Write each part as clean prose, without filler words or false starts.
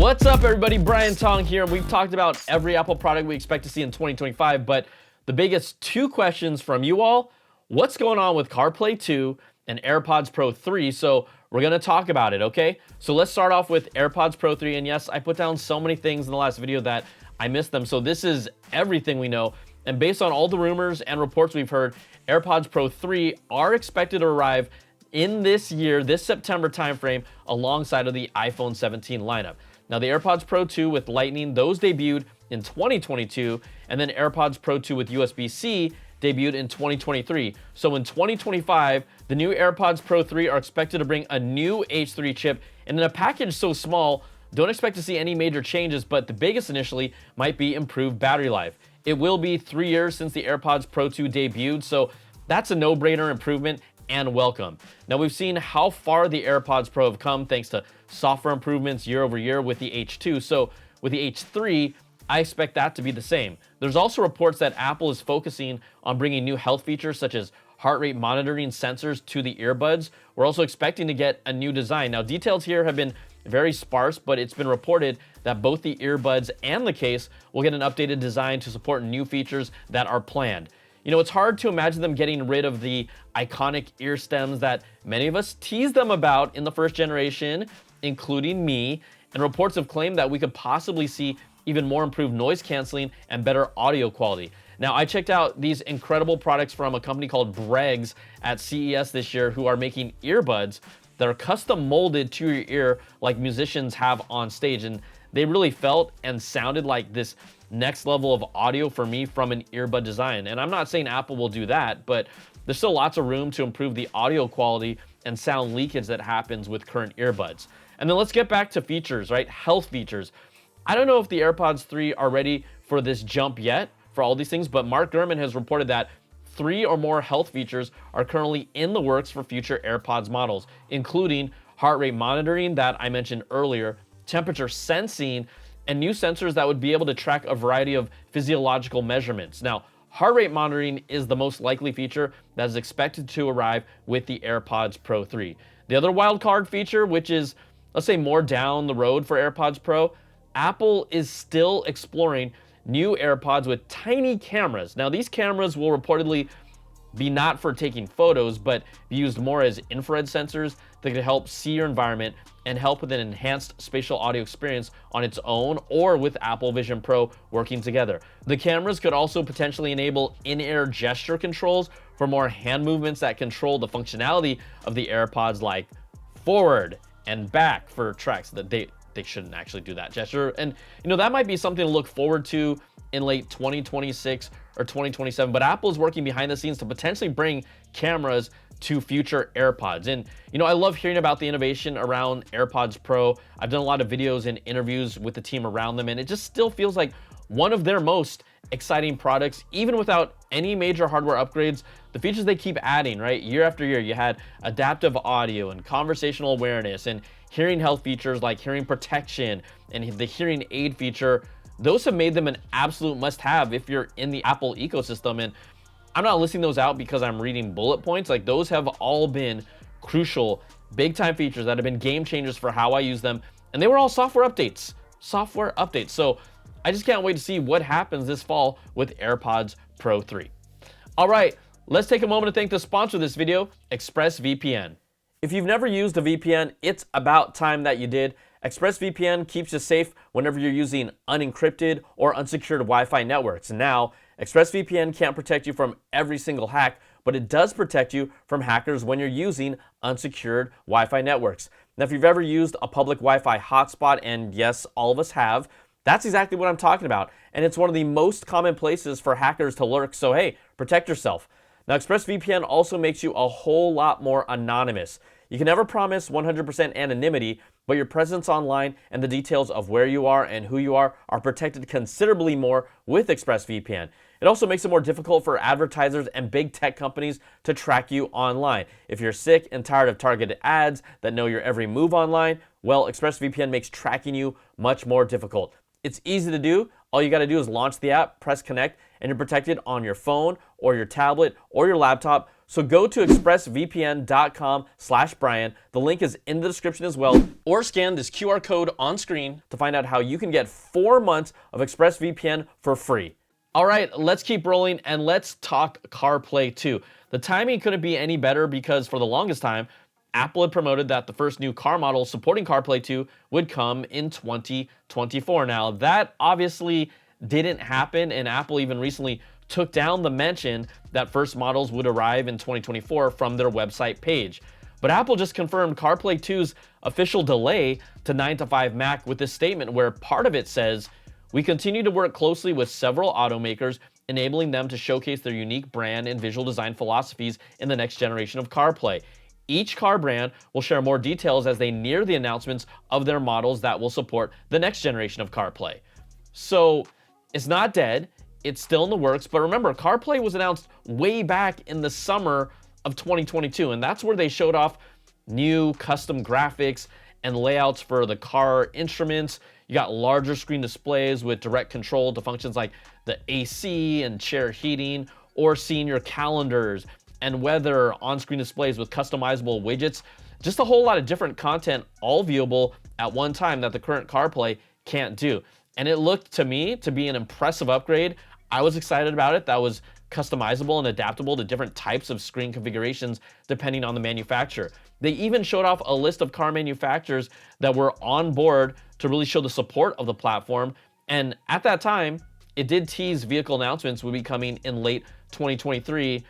What's up, everybody? Brian Tong here. We've talked about every Apple product we expect to see in 2025, but the biggest two questions from you all: what's going on with CarPlay 2 and AirPods Pro 3? So we're going to talk about it, okay? So let's start off with AirPods Pro 3. And yes, I put down so many things in the last video that I missed them. So this is everything we know. And based on all the rumors and reports we've heard, AirPods Pro 3 are expected to arrive in this year, this September timeframe, alongside of the iPhone 17 lineup. Now, the AirPods Pro 2 with Lightning, those debuted in 2022, and then AirPods Pro 2 with USB-C debuted in 2023. So in 2025, the new AirPods Pro 3 are expected to bring a new H3 chip, and in a package so small, don't expect to see any major changes, but the biggest initially might be improved battery life. It will be 3 years since the AirPods Pro 2 debuted, so that's a no-brainer improvement and welcome. Now, we've seen how far the AirPods Pro have come thanks to software improvements year over year with the H2. So with the H3, I expect that to be the same. There's also reports that Apple is focusing on bringing new health features such as heart rate monitoring sensors to the earbuds. We're also expecting to get a new design. Now, details here have been very sparse, but it's been reported that both the earbuds and the case will get an updated design to support new features that are planned. You know, it's hard to imagine them getting rid of the iconic ear stems that many of us teased them about in the first generation, including me, and reports have claimed that we could possibly see even more improved noise canceling and better audio quality. Now, I checked out these incredible products from a company called Bregs at CES this year, who are making earbuds that are custom molded to your ear like musicians have on stage, and they really felt and sounded like this next level of audio for me from an earbud design. And I'm not saying Apple will do that, but there's still lots of room to improve the audio quality and sound leakage that happens with current earbuds. And then let's get back to features, right? Health features. I don't know if the AirPods 3 are ready for this jump yet for all these things, but Mark Gurman has reported that 3 or more health features are currently in the works for future AirPods models, including heart rate monitoring that I mentioned earlier, temperature sensing, and new sensors that would be able to track a variety of physiological measurements. Now, heart rate monitoring is the most likely feature that is expected to arrive with the AirPods Pro 3. The other wildcard feature, which is, let's say, more down the road for AirPods Pro, Apple is still exploring new AirPods with tiny cameras. Now, these cameras will reportedly be not for taking photos, but be used more as infrared sensors that could help see your environment and help with an enhanced spatial audio experience on its own or with Apple Vision Pro working together. The cameras could also potentially enable in-ear gesture controls for more hand movements that control the functionality of the AirPods, like forward and back for tracks. That they shouldn't actually do that gesture. And you know, that might be something to look forward to in late 2026 or 2027, but Apple is working behind the scenes to potentially bring cameras to future AirPods. And you know, I love hearing about the innovation around AirPods Pro. I've done a lot of videos and interviews with the team around them, and it just still feels like one of their most exciting products, even without any major hardware upgrades. The features they keep adding, right, year after year. You had adaptive audio and conversational awareness and hearing health features like hearing protection and the hearing aid feature. Those have made them an absolute must-have if you're in the Apple ecosystem. And I'm not listing those out because I'm reading bullet points. Like, those have all been crucial, big-time features that have been game changers for how I use them. And they were all software updates. So I just can't wait to see what happens this fall with AirPods Pro 3. All right, let's take a moment to thank the sponsor of this video, ExpressVPN. If you've never used a VPN, it's about time that you did. ExpressVPN keeps you safe whenever you're using unencrypted or unsecured Wi-Fi networks. Now, ExpressVPN can't protect you from every single hack, but it does protect you from hackers when you're using unsecured Wi-Fi networks. Now, if you've ever used a public Wi-Fi hotspot, and yes, all of us have, that's exactly what I'm talking about. And it's one of the most common places for hackers to lurk, so hey, protect yourself. Now, ExpressVPN also makes you a whole lot more anonymous. You can never promise 100% anonymity, but your presence online and the details of where you are and who you are protected considerably more with ExpressVPN. It also makes it more difficult for advertisers and big tech companies to track you online. If you're sick and tired of targeted ads that know your every move online, well, ExpressVPN makes tracking you much more difficult. It's easy to do. All you got to do is launch the app, press connect, and you're protected on your phone or your tablet or your laptop. So go to expressvpn.com/Brian. The link is in the description as well. Or scan this QR code on screen to find out how you can get 4 months of ExpressVPN for free. All right, let's keep rolling and let's talk CarPlay 2. The timing couldn't be any better because for the longest time, Apple had promoted that the first new car model supporting CarPlay 2 would come in 2024. Now, that obviously didn't happen, and Apple even recently took down the mention that first models would arrive in 2024 from their website page. But Apple just confirmed CarPlay 2's official delay to 9 to 5 Mac with this statement where part of it says, "We continue to work closely with several automakers, enabling them to showcase their unique brand and visual design philosophies in the next generation of CarPlay. Each car brand will share more details as they near the announcements of their models that will support the next generation of CarPlay." So it's not dead, it's still in the works, but remember, CarPlay was announced way back in the summer of 2022, and that's where they showed off new custom graphics and layouts for the car instruments. You got larger screen displays with direct control to functions like the AC and chair heating, or seeing your calendars and weather on-screen displays with customizable widgets. Just a whole lot of different content, all viewable at one time that the current CarPlay can't do. And it looked to me to be an impressive upgrade. I was excited about it. That was customizable and adaptable to different types of screen configurations depending on the manufacturer. They even showed off a list of car manufacturers that were on board to really show the support of the platform. And at that time, it did tease vehicle announcements would be coming in late 2023.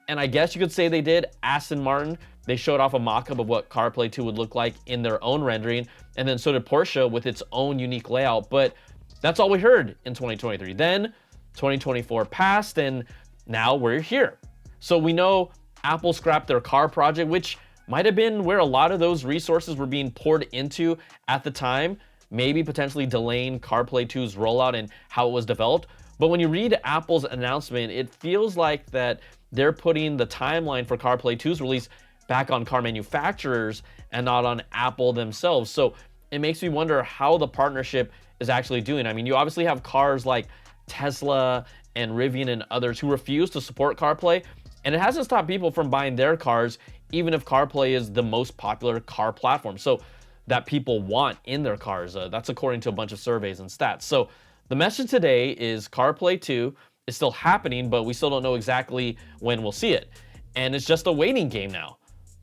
And I guess you could say they did. Aston Martin, they showed off a mock-up of what CarPlay 2 would look like in their own rendering, and then so did Porsche with its own unique layout, but that's all we heard in 2023. Then 2024 passed, and now we're here. So we know Apple scrapped their car project, which might have been where a lot of those resources were being poured into at the time, maybe potentially delaying CarPlay 2's rollout and how it was developed. But when you read Apple's announcement, it feels like that they're putting the timeline for CarPlay 2's release back on car manufacturers and not on Apple themselves. So it makes me wonder how the partnership is actually doing. I mean, you obviously have cars like Tesla and Rivian and others who refuse to support CarPlay, and it hasn't stopped people from buying their cars, even if CarPlay is the most popular car platform. So that people want in their cars. That's according to a bunch of surveys and stats. So the message today is CarPlay 2 is still happening, but we still don't know exactly when we'll see it. And it's just a waiting game now.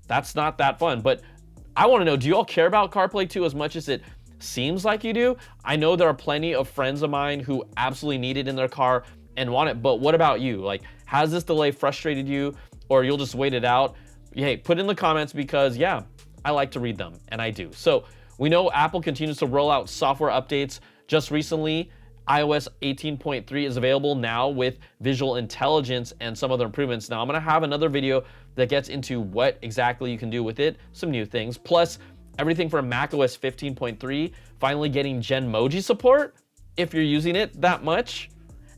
That's not that fun. But I want to know, do you all care about CarPlay 2 as much as it seems like you do? I know there are plenty of friends of mine who absolutely need it in their car and want it, but what about you? Like, has this delay frustrated you, or you'll just wait it out? Hey, put in the comments because, yeah, I like to read them, and I do. So we know Apple continues to roll out software updates. Just recently, iOS 18.3 is available now with visual intelligence and some other improvements. Now, I'm going to have another video that gets into what exactly you can do with it, some new things, plus everything from macOS 15.3 finally getting Genmoji support if you're using it that much,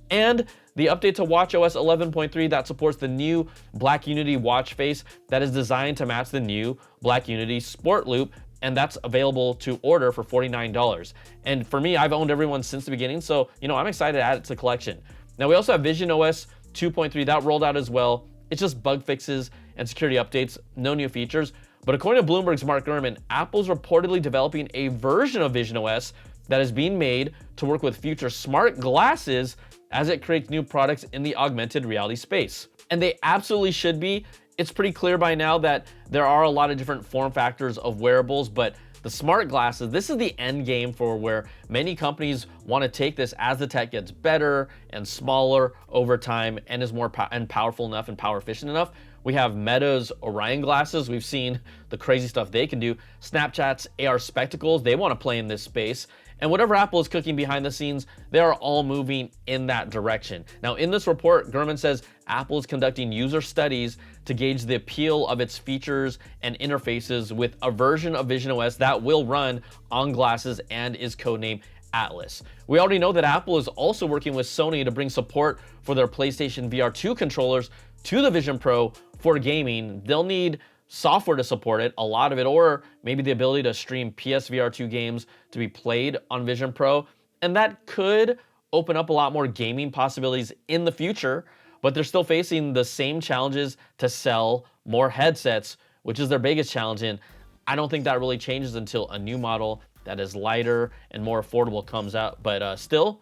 and the update to watchOS 11.3 that supports the new Black Unity watch face that is designed to match the new Black Unity Sport Loop, and that's available to order for $49. And for me, I've owned everyone since the beginning, so I'm excited to add it to the collection. Now, we also have visionOS 2.3 that rolled out as well. It's just bug fixes and security updates, no new features. But according to Bloomberg's Mark Gurman, Apple's reportedly developing a version of visionOS that is being made to work with future smart glasses as it creates new products in the augmented reality space. And they absolutely should be. It's pretty clear by now that there are a lot of different form factors of wearables, but the smart glasses, this is the end game for where many companies want to take this as the tech gets better and smaller over time and is more powerful enough and power efficient enough. We have Meta's Orion glasses. We've seen the crazy stuff they can do. Snapchat's AR spectacles, they want to play in this space. And whatever Apple is cooking behind the scenes, they are all moving in that direction. Now, in this report, Gurman says Apple is conducting user studies to gauge the appeal of its features and interfaces with a version of visionOS that will run on glasses and is codenamed Atlas. We already know that Apple is also working with Sony to bring support for their PlayStation VR2 controllers to the Vision Pro for gaming. They'll need software to support it, a lot of it, or maybe the ability to stream PSVR2 games to be played on Vision Pro. And that could open up a lot more gaming possibilities in the future. but they're still facing the same challenges to sell more headsets, which is their biggest challenge. And I don't think that really changes until a new model that is lighter and more affordable comes out. But still,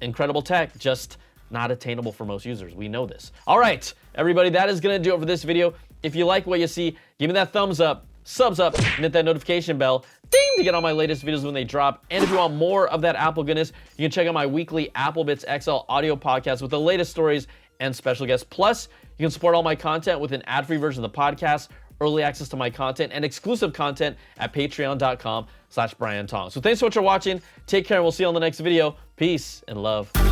incredible tech, just not attainable for most users. We know this. All right, everybody, that is gonna do it for this video. If you like what you see, give me that thumbs up, subs up, and hit that notification bell, ding, to get all my latest videos when they drop. And if you want more of that Apple goodness, you can check out my weekly Apple Bits XL audio podcast with the latest stories and special guests. Plus, you can support all my content with an ad-free version of the podcast, early access to my content, and exclusive content at patreon.com/Brian Tong. So thanks so much for watching. Take care, and we'll see you on the next video. Peace and love.